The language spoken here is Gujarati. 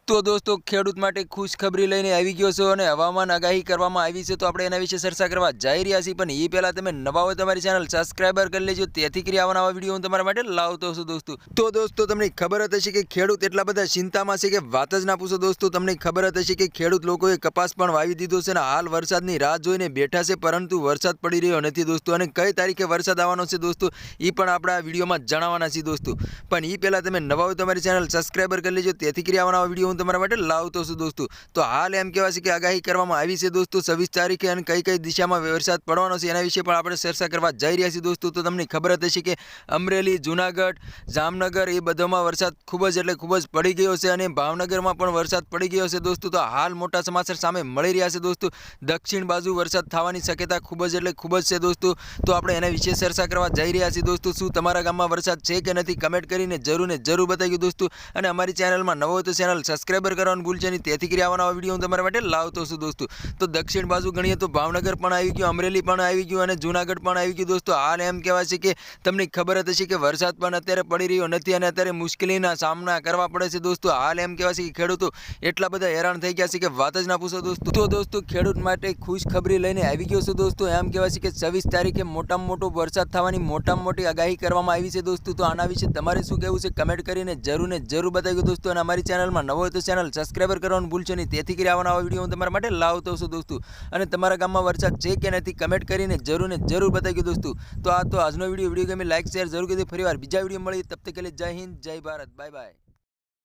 તો દોસ્તો ખેડૂત માટે ખુશખબરી લઈને આવી ગયો છો અને હવામાન આગાહી કરવામાં આવી છે, તો આપણે એના વિશે ચર્ચા કરવા જઈ રહ્યા છીએ. પણ એ પહેલાં તમે નવા હોય તમારી ચેનલ સબસ્ક્રાઈબર કરી લેજો, તેથી કરી આવા વિડીયો હું તમારા માટે લાવતો છું દોસ્તો. તો દોસ્તો તમને ખબર જ હશે કે ખેડૂત એટલા બધા ચિંતામાં છે કે વાત જ ના પૂછો દોસ્તો. તમને ખબર જ હશે કે ખેડૂત લોકોએ કપાસ પણ વાવી દીધો છે અને હાલ વરસાદની રાહ જોઈને બેઠા છે, પરંતુ વરસાદ પડી રહ્યો નથી દોસ્તો. અને કઈ તારીખે વરસાદ આવવાનો છે દોસ્તો એ પણ આપણા વિડીયોમાં જણાવવાના છે દોસ્તો. પણ એ પહેલાં તમે નવા હોય તમારી ચેનલ સબસ્ક્રાઈબર કરી લેજો, તેથી કરી આવા વિડીયો તમારા માટે લાવતો છું દોસ્તો. તો હાલ એમ કહેવાય છે કે આગાહી કરવામાં આવી છે દોસ્તો 26 તારીખે, અને કઈ દિશામાં વરસાદ પડવાનો છે એના વિશે પણ આપણે ચર્ચા કરવા જઈ રહ્યા છીએ દોસ્તો. તો તમને ખબર જ હશે કે અમરેલી, જૂનાગઢ, જામનગર એ બધામાં વરસાદ ખૂબ જ પડી ગયો છે, અને ભાવનગરમાં પણ વરસાદ પડી ગયો છે દોસ્તો. તો હાલ મોટા સમાચાર સામે મળી રહ્યા છે દોસ્તો. દક્ષિણ બાજુ વરસાદ થવાની શક્યતા ખૂબ જ છે દોસ્તો. તો આપણે એના વિશે ચર્ચા કરવા જઈ રહ્યા છીએ દોસ્તો. શું તમારા ગામમાં વરસાદ છે કે નથી, કમેન્ટ કરીને જરૂર બતાવી દોસ્તો. અને અમારી ચેનલમાં નવો હોય તો ચેનલ સબસ્ક્રાઈબર કરવાનું ભૂલશો નહીં, તેથી કરી આવવાના વિડીયો હું તમારા માટે લાવતો છું દોસ્તો. તો દક્ષિણ બાજુ ગણીએ તો ભાવનગર પણ આવી ગયું, અમરેલી પણ આવી ગયું અને જૂનાગઢ પણ આવી ગયું દોસ્તો. હાલ એમ કહેવાય છે કે તમને ખબર જ હશે કે વરસાદ પણ અત્યારે પડી રહ્યો નથી અને અત્યારે મુશ્કેલીના સામના કરવા પડે છે દોસ્તો. હાલ એમ કહેવાય છે કે ખેડૂતો એટલા બધા હેરાન થઈ ગયા છે કે વાત જ ના પૂછો દોસ્તો. તો દોસ્તો ખેડૂત માટે ખુશખબરી લઈને આવી ગયો છું દોસ્તો. એમ કહેવાય છે કે 26 તારીખે મોટામાં મોટો વરસાદ થવાની મોટામાં મોટી આગાહી કરવામાં આવી છે દોસ્તો. તો આના વિશે તમારે શું કહેવું છે, કમેન્ટ કરીને જરૂર બતાવી દોસ્તો. અને અમારી ચેનલમાં નવો હોય તો ચેનલ સબસ્ક્રાઈબર કરવાનું ભૂલશો નહીં, તેથી કરી આવવાના વિડીયો હું તમારા માટે લાવતો છું દોસ્તો. અને તમારા ગામમાં વરસાદ છે કે નથી, કમેન્ટ કરીને જરૂર બતાવી દોસ્તો. તો આજનો વિડીયો ગમે લાઈક શેર જરૂર કરી. ફરીવાર બીજા વિડીયો મળી, તબ તક કે લીએ જય હિન્દ, જય ભારત, બાય બાય.